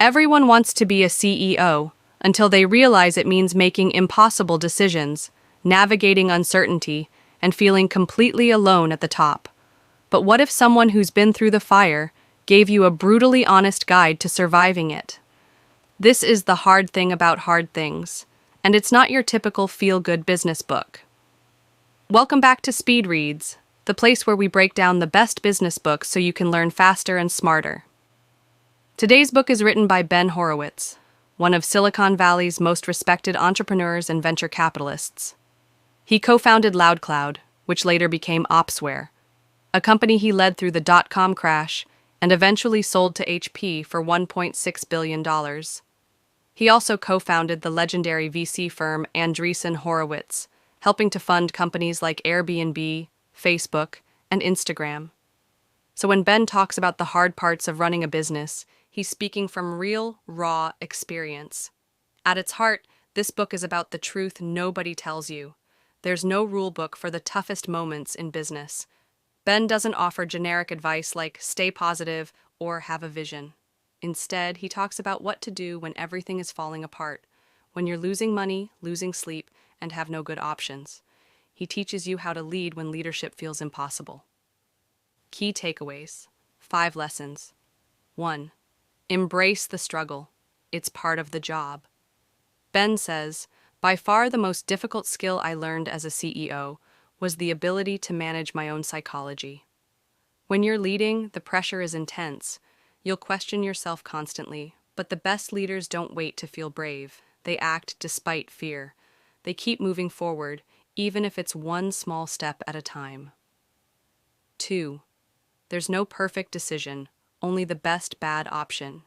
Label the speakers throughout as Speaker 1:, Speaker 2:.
Speaker 1: Everyone wants to be a CEO until they realize it means making impossible decisions, navigating uncertainty, and feeling completely alone at the top. But what if someone who's been through the fire gave you a brutally honest guide to surviving it? This is the hard thing about hard things, and it's not your typical feel-good business book. Welcome back to Speed Reads, the place where we break down the best business books so you can learn faster and smarter. Today's book is written by Ben Horowitz, one of Silicon Valley's most respected entrepreneurs and venture capitalists. He co-founded LoudCloud, which later became Opsware, a company he led through the dot-com crash and eventually sold to HP for $1.6 billion. He also co-founded the legendary VC firm Andreessen Horowitz, helping to fund companies like Airbnb, Facebook, and Instagram. So when Ben talks about the hard parts of running a business, he's speaking from real, raw experience. At its heart, this book is about the truth nobody tells you. There's no rule book for the toughest moments in business. Ben doesn't offer generic advice like stay positive or have a vision. Instead, he talks about what to do when everything is falling apart, when you're losing money, losing sleep, and have no good options. He teaches you how to lead when leadership feels impossible. Key takeaways. 5 lessons. 1. Embrace the struggle. It's part of the job. Ben says, by far the most difficult skill I learned as a CEO was the ability to manage my own psychology. When you're leading, the pressure is intense. You'll question yourself constantly, but the best leaders don't wait to feel brave. They act despite fear. They keep moving forward, even if it's one small step at a time. 2. There's no perfect decision, only the best bad option.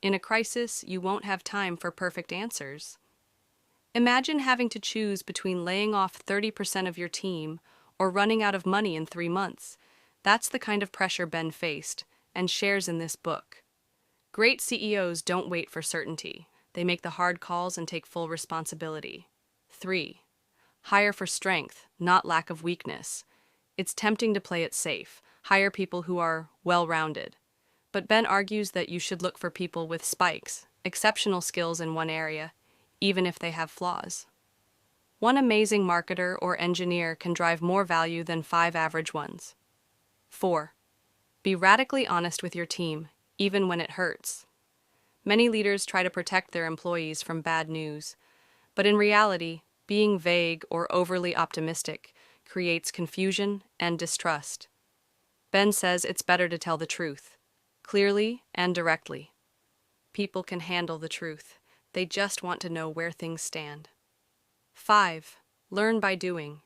Speaker 1: In a crisis, you won't have time for perfect answers. Imagine having to choose between laying off 30% of your team or running out of money in 3 months. That's the kind of pressure Ben faced and shares in this book. Great CEOs don't wait for certainty. They make the hard calls and take full responsibility. 3. Hire for strength, not lack of weakness. It's tempting to play it safe. Hire people who are well-rounded. But Ben argues that you should look for people with spikes, exceptional skills in one area, even if they have flaws. One amazing marketer or engineer can drive more value than 5 average ones. 4. Be radically honest with your team, even when it hurts. Many leaders try to protect their employees from bad news, but in reality, being vague or overly optimistic creates confusion and distrust. Ben says it's better to tell the truth, clearly and directly. People can handle the truth. They just want to know where things stand. 5. Learn by doing.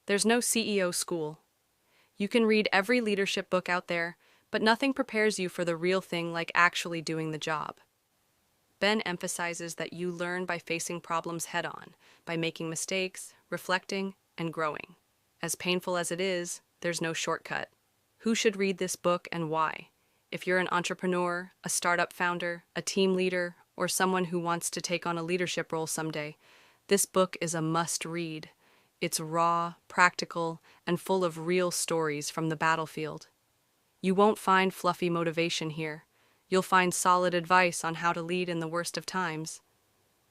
Speaker 1: There's no CEO school. You can read every leadership book out there, but nothing prepares you for the real thing like actually doing the job. Ben emphasizes that you learn by facing problems head-on, by making mistakes, reflecting, and growing. As painful as it is, there's no shortcut. Who should read this book and why? If you're an entrepreneur, a startup founder, a team leader, or someone who wants to take on a leadership role someday, this book is a must-read. It's raw, practical, and full of real stories from the battlefield. You won't find fluffy motivation here. You'll find solid advice on how to lead in the worst of times.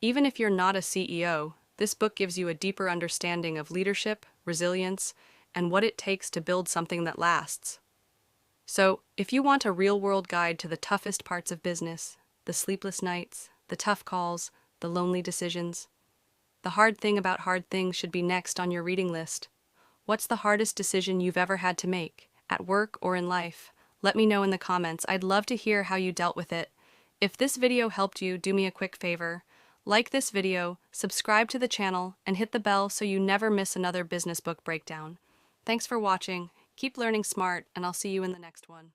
Speaker 1: Even if you're not a CEO, this book gives you a deeper understanding of leadership, resilience, and what it takes to build something that lasts. So, if you want a real-world guide to the toughest parts of business, the sleepless nights, the tough calls, the lonely decisions, the hard thing about hard things should be next on your reading list. What's the hardest decision you've ever had to make, at work or in life? Let me know in the comments. I'd love to hear how you dealt with it. If this video helped you, do me a quick favor. Like this video, subscribe to the channel, and hit the bell so you never miss another business book breakdown. Thanks for watching. Keep learning smart, and I'll see you in the next one.